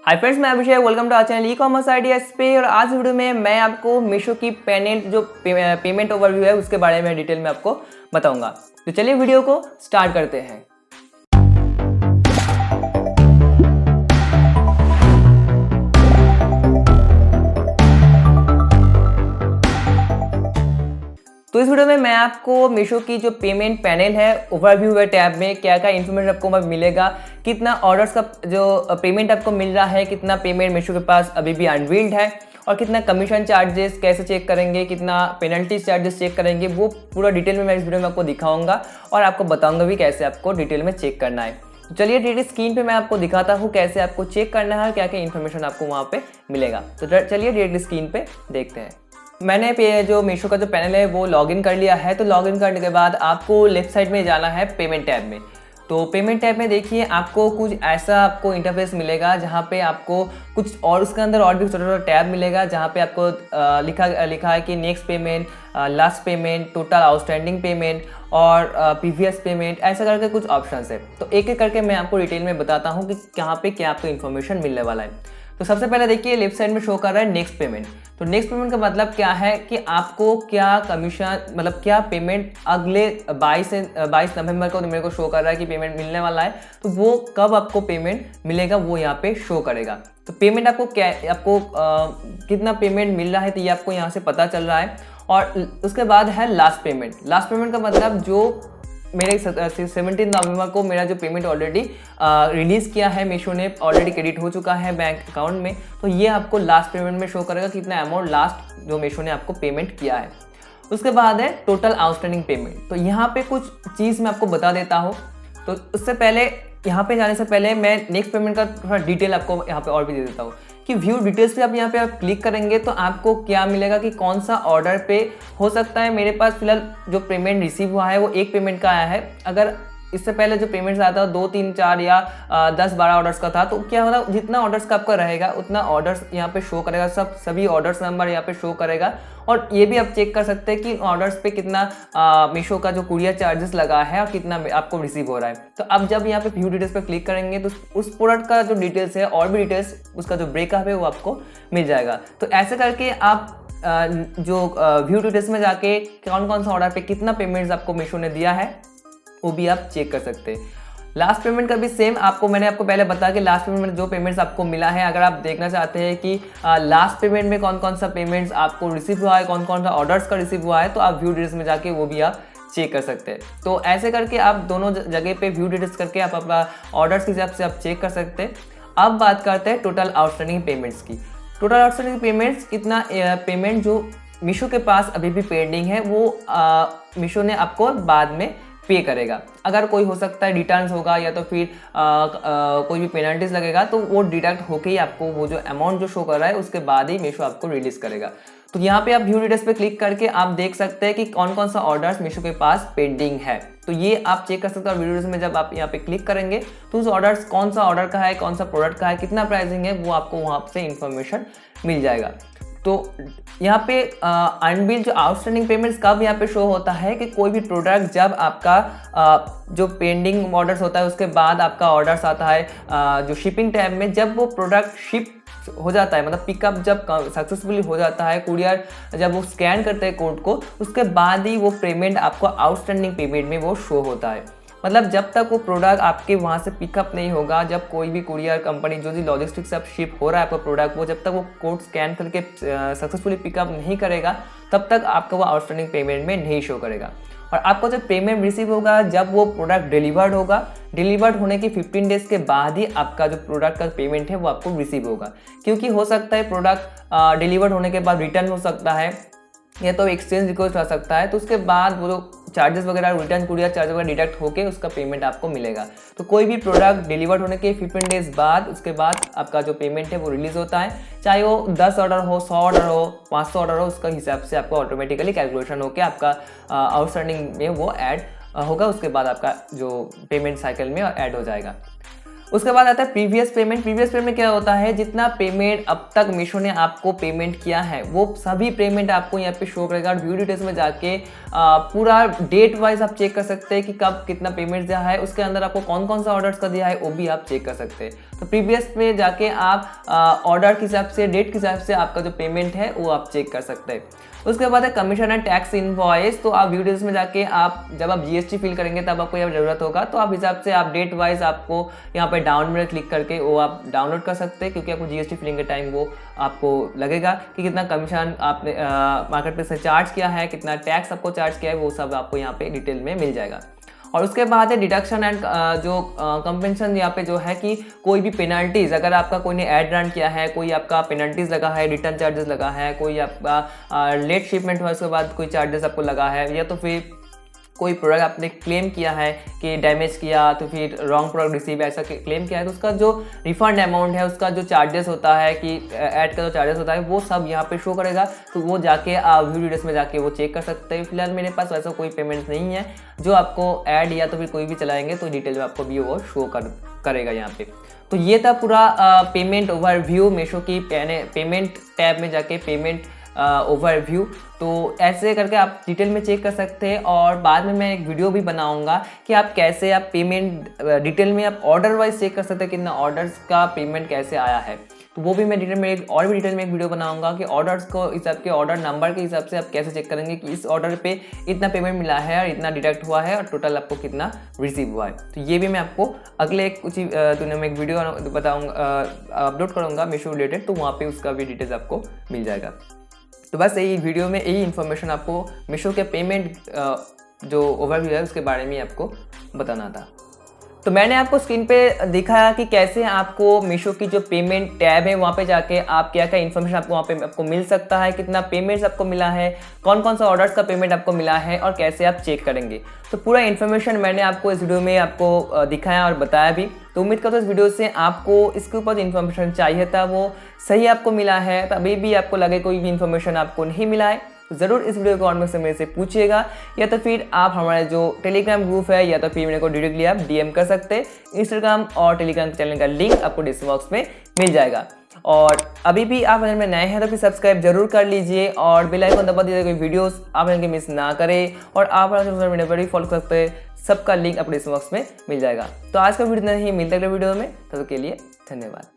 हाय friends, मैं Abhishek. Welcome to our channel e commerce ideas पे। और आज वीडियो में मैं आपको मीशो की पेमेंट ओवरव्यू है उसके बारे में डिटेल में आपको बताऊंगा। तो चलिए वीडियो को स्टार्ट करते हैं। तो इस वीडियो में मैं आपको मीशो की जो पेमेंट पैनल है ओवरव्यू है टैब में क्या क्या इन्फॉर्मेशन आपको मिलेगा, कितना ऑर्डर्स का जो पेमेंट आपको मिल रहा है, कितना पेमेंट मीशो के पास अभी भी अनवील्ड है और कितना कमीशन चार्जेस कैसे चेक करेंगे, कितना पेनल्टी चार्जेस चेक करेंगे, वो पूरा डिटेल में मैं इस वीडियो में आपको दिखाऊंगा और आपको बताऊंगा भी कैसे आपको डिटेल में चेक करना है। तो चलिए डायरेक्ट स्क्रीन पे मैं आपको दिखाता हूँ कैसे आपको चेक करना है और क्या क्या इन्फॉर्मेशन आपको वहाँ पे मिलेगा। तो चलिए डायरेक्ट स्क्रीन पे देखते हैं। मैंने जो मीशो का जो पैनल है वो लॉगिन कर लिया है। तो लॉगिन करने के बाद आपको लेफ्ट साइड में जाना है पेमेंट टैब में। तो पेमेंट टैब में देखिए आपको कुछ ऐसा आपको इंटरफेस मिलेगा जहाँ पे आपको कुछ और उसके अंदर और भी छोटा छोटा टैब मिलेगा जहाँ पे आपको लिखा है कि next payment, last payment, total outstanding payment और प्रीवियस पेमेंट, ऐसा करके कुछ ऑप्शंस है। तो एक एक करके मैं आपको डिटेल में बताता हूँ कि कहाँ पे क्या आपको इन्फॉर्मेशन मिलने वाला है। तो सबसे पहले देखिए लेफ्ट साइड में शो कर रहा है नेक्स्ट पेमेंट। तो नेक्स्ट पेमेंट का मतलब क्या है कि आपको क्या कमीशन मतलब क्या पेमेंट अगले 22 नवंबर को मेरे को शो कर रहा है कि पेमेंट मिलने वाला है। तो वो कब आपको पेमेंट मिलेगा वो यहाँ पे शो करेगा। तो पेमेंट आपको कितना पेमेंट मिल रहा है तो ये आपको यहाँ से पता चल रहा है। और उसके बाद है लास्ट पेमेंट। लास्ट पेमेंट का मतलब जो मेरे 17 नवंबर को मेरा जो पेमेंट ऑलरेडी रिलीज़ किया है मीशो ने, ऑलरेडी क्रेडिट हो चुका है बैंक अकाउंट में। तो ये आपको लास्ट पेमेंट में शो करेगा कितना अमाउंट लास्ट जो मीशो ने आपको पेमेंट किया है। उसके बाद है टोटल आउटस्टैंडिंग पेमेंट। तो यहाँ पे कुछ चीज़ मैं आपको बता देता हूँ। तो उससे पहले यहाँ पे जाने से पहले मैं नेक्स्ट पेमेंट का थोड़ा डिटेल आपको यहाँ पे और भी दे देता हूँ कि व्यू डिटेल्स पे आप यहाँ पे आप क्लिक करेंगे तो आपको क्या मिलेगा कि कौन सा ऑर्डर पे हो सकता है। मेरे पास फिलहाल जो पेमेंट रिसीव हुआ है वो एक पेमेंट का आया है। अगर इससे पहले जो पेमेंट्स आता था 2, 3, 4 या 10-12 ऑर्डर्स का था तो क्या होगा, जितना ऑर्डर्स का आपका रहेगा उतना ऑर्डर्स यहाँ पे शो करेगा, सभी ऑर्डर्स नंबर यहाँ पे शो करेगा। और ये भी आप चेक कर सकते हैं कि ऑर्डर्स पे कितना मीशो का जो कुरियर चार्जेस लगा है और कितना आपको रिसीव हो रहा है। तो अब जब यहाँ पे व्यू डिटेल्स पे क्लिक करेंगे तो उस प्रोडक्ट का जो डिटेल्स है और भी डिटेल्स उसका जो ब्रेकअप है वो आपको मिल जाएगा। तो ऐसे करके आप जो व्यू डिटेल्स में जाके कौन कौन सा ऑर्डर पे कितना पेमेंट्स आपको मीशो ने दिया है वो भी आप चेक कर सकते हैं। लास्ट पेमेंट का भी सेम मैंने आपको पहले बताया कि लास्ट पेमेंट में जो पेमेंट्स आपको मिला है, अगर आप देखना चाहते हैं कि लास्ट पेमेंट में कौन कौन सा पेमेंट्स आपको रिसीव हुआ है, कौन कौन सा ऑर्डर्स का रिसीव हुआ है, तो आप व्यू डिटेल्स में जाके वो भी आप चेक कर सकते हैं। तो ऐसे करके आप दोनों जगह पे व्यू डिटेल्स करके आप अपना ऑर्डर्स के हिसाब से आप चेक कर सकते हैं। अब बात करते हैं टोटल आउटस्टैंडिंग पेमेंट्स की। टोटल आउटस्टैंडिंग पेमेंट्स कितना पेमेंट जो मीशो के पास अभी भी पेंडिंग है वो मीशो ने आपको बाद में पे करेगा। अगर कोई हो सकता है रिटर्न्स होगा या तो फिर कोई भी पेनल्टीज लगेगा तो वो डिडक्ट होके ही आपको वो जो अमाउंट जो शो कर रहा है उसके बाद ही मीशो आपको रिलीज करेगा। तो यहाँ पे आप व्यू डिटेल्स पे क्लिक करके आप देख सकते हैं कि कौन कौन सा ऑर्डर्स मीशो के पास पेंडिंग है। तो ये आप चेक कर सकते हैं। और व्यू डिटेल्स में जब आप यहाँ पे क्लिक करेंगे तो उस ऑर्डर्स कौन सा ऑर्डर का है, कौन सा प्रोडक्ट का है, कितना प्राइसिंग है, वो आपको वहाँ से इंफॉर्मेशन मिल जाएगा। तो यहाँ पे अनबिल जो आउटस्टैंडिंग पेमेंट्स कब यहाँ पे शो होता है कि कोई भी प्रोडक्ट जब आपका जो पेंडिंग ऑर्डर्स होता है उसके बाद आपका ऑर्डर्स आता है जो शिपिंग टाइम में, जब वो प्रोडक्ट शिप हो जाता है मतलब पिकअप जब सक्सेसफुली हो जाता है, कुरियर जब वो स्कैन करते हैं कोड को, उसके बाद ही वो पेमेंट आपको आउटस्टैंडिंग पेमेंट में वो शो होता है। मतलब जब तक वो प्रोडक्ट आपके वहाँ से पिकअप नहीं होगा, जब कोई भी कुरियर कंपनी जो भी लॉजिस्टिक्स से शिप हो रहा है आपका प्रोडक्ट, वो जब तक वो कोड स्कैन करके सक्सेसफुली पिकअप नहीं करेगा तब तक आपका वो आउटस्टैंडिंग पेमेंट में नहीं शो करेगा। और आपको जब पेमेंट रिसीव होगा जब वो प्रोडक्ट डिलीवर्ड होगा, डिलीवर्ड होने के 15 डेज के बाद ही आपका जो प्रोडक्ट का पेमेंट है वो आपको रिसीव होगा। क्योंकि हो सकता है प्रोडक्ट डिलीवर्ड होने के बाद रिटर्न हो सकता है या तो एक्सचेंज रिक्वेस्ट आ सकता है, तो उसके बाद वो जो चार्जेस वगैरह रिटर्न कुरियर चार्ज वगैरह डिडक्ट होके उसका पेमेंट आपको मिलेगा। तो कोई भी प्रोडक्ट डिलीवर्ड होने के 15 डेज बाद उसके बाद आपका जो पेमेंट है वो रिलीज होता है। चाहे वो 10 ऑर्डर हो, 100 ऑर्डर हो, 500 ऑर्डर हो, उसका हिसाब से आपको ऑटोमेटिकली कैलकुलेशन होकर आपका आउटस्टैंडिंग में वो ऐड होगा। उसके बाद आपका जो पेमेंट साइकिल में ऐड हो जाएगा। उसके बाद आता है प्रीवियस पेमेंट। प्रीवियस पेमेंट क्या होता है, जितना पेमेंट अब तक मीशो ने आपको पेमेंट किया है वो सभी पेमेंट आपको यहाँ पे शो करेगा। व्यू डिटेल्स में जाके पूरा डेट वाइज आप चेक कर सकते हैं कि कब कितना पेमेंट दिया है, उसके अंदर आपको कौन कौन सा ऑर्डर्स का दिया है वो भी आप चेक कर सकते हैं। तो प्रीवियस पे जाके आप ऑर्डर के हिसाब से, डेट के हिसाब से आपका जो पेमेंट है वो आप चेक कर सकते हैं। उसके बाद है कमीशन एंड टैक्स इनवॉइस। तो आप वीडियोस में जाके आप जब आप जीएसटी फिल करेंगे तब आपको यह ज़रूरत होगा, तो आप हिसाब से आप डेट वाइज आपको यहाँ पे डाउन में क्लिक करके वो आप डाउनलोड कर सकते हैं, क्योंकि आपको जीएसटी फिलिंग के टाइम वो आपको लगेगा कि कितना कमीशन आपने मार्केट प्लेस से चार्ज किया है, कितना टैक्स आपको चार्ज किया है, वो सब आपको यहाँ पे डिटेल में मिल जाएगा। और उसके बाद है डिडक्शन एंड जो कंपेंसेशन, यहाँ पे जो है कि कोई भी पेनल्टीज, अगर आपका कोई ने ऐड रन किया है, कोई आपका पेनल्टीज लगा है, रिटर्न चार्जेस लगा है, कोई आपका लेट शिपमेंट हुआ उसके बाद कोई चार्जेस आपको लगा है, या तो फिर कोई प्रोडक्ट आपने क्लेम किया है कि डैमेज किया, तो फिर रॉन्ग प्रोडक्ट रिसीव ऐसा क्लेम किया है, तो उसका जो रिफंड अमाउंट है, उसका जो चार्जेस होता है कि ऐड का जो चार्जेस होता है वो सब यहाँ पे शो करेगा। तो वो जाके आप व्यू डिटेल्स में जाके वो चेक कर सकते हैं। फिलहाल मेरे पास वैसा कोई पेमेंट नहीं है जो आपको ऐड या तो फिर कोई भी चलाएंगे तो डिटेल में आपको भी वो शो करेगा यहाँ पे। तो ये था पूरा पेमेंट ओवरव्यू मीशो की पेमेंट टैब में जाके पेमेंट ओवरव्यू। तो ऐसे करके आप डिटेल में चेक कर सकते हैं, और बाद में मैं एक वीडियो भी बनाऊंगा कि आप कैसे आप पेमेंट डिटेल में आप ऑर्डर वाइज चेक कर सकते हैं कितना ऑर्डर्स का पेमेंट कैसे आया है। तो वो भी मैं डिटेल में एक वीडियो बनाऊंगा कि ऑर्डर्स को हिसाब के ऑर्डर नंबर के हिसाब से आप कैसे चेक करेंगे कि इस ऑर्डर पे इतना पेमेंट मिला है और इतना डिडक्ट हुआ है और टोटल आपको कितना रिसीव हुआ है। तो ये भी मैं आपको अगले कुछ दिनों में एक वीडियो बताऊँगा, अपलोड करूँगा मीशो रिलेटेड, तो वहाँ पर उसका भी डिटेल्स आपको मिल जाएगा। तो बस यही वीडियो में यही इन्फॉर्मेशन आपको मीशो के पेमेंट जो ओवरव्यू है उसके बारे में आपको बताना था। तो मैंने आपको स्क्रीन पे दिखाया कि कैसे आपको मीशो की जो पेमेंट टैब है वहाँ पे जाके आप क्या क्या इन्फॉर्मेशन आपको वहाँ पे आपको मिल सकता है, कितना पेमेंट्स आपको मिला है, कौन कौन सा ऑर्डर्स का पेमेंट आपको मिला है और कैसे आप चेक करेंगे। तो पूरा इन्फॉर्मेशन मैंने आपको इस वीडियो में आपको दिखाया और बताया भी। तो उम्मीद करता हूँ इस वीडियो से आपको इसके ऊपर जो इन्फॉर्मेशन चाहिए था वो सही आपको मिला है। तो अभी भी आपको लगे कोई भी इन्फॉर्मेशन आपको नहीं मिला है ज़रूर इस वीडियो को कमेंट में मेरे से पूछिएगा, या तो फिर आप हमारे जो टेलीग्राम ग्रुप है या तो फिर मेरे को डायरेक्टली आप डीएम कर सकते हैं। इंस्टाग्राम और टेलीग्राम चैनल का लिंक आपको डिस्क्रिप्शन बॉक्स में मिल जाएगा। और अभी भी आप चैनल में नए हैं तो फिर सब्सक्राइब जरूर कर लीजिए और बेल आइकन दबा दीजिए, कोई वीडियोस आप इनके मिस ना करें। और आप हमारे सोशल मीडिया पर भी फॉलो कर सकते हैं, सबका लिंक आपको डिस्क्रिप्शन बॉक्स में मिल जाएगा। तो आज का वीडियो नहीं मिलता अगले वीडियो में, तब के लिए धन्यवाद।